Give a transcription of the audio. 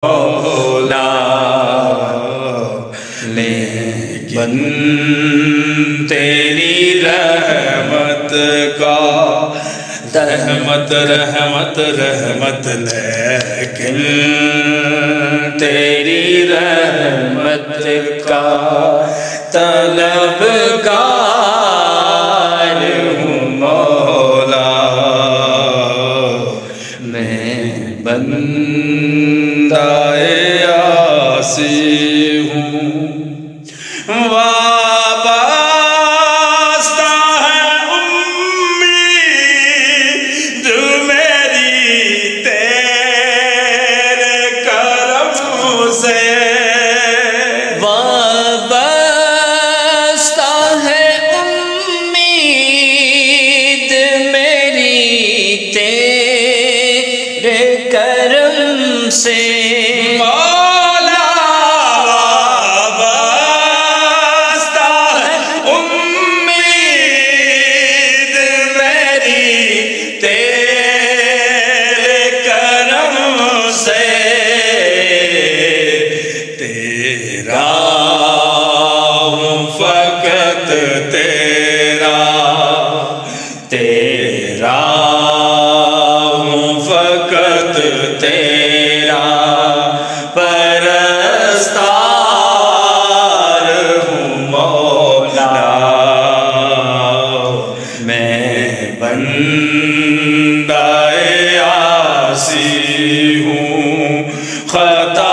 مولا لیکن تیری رحمت کا رحمت لیکن تیری رحمت کا طلبگار ہوں مولا میں بندہ عاصی ہوں وابستہ ہے امید میری تیرے کرم سے وابستہ ہے امید میری تیرے کرم سے تیرا ہوں فقط تیرا پرستار ہوں مولا میں بندہ عاصی ہوں خطا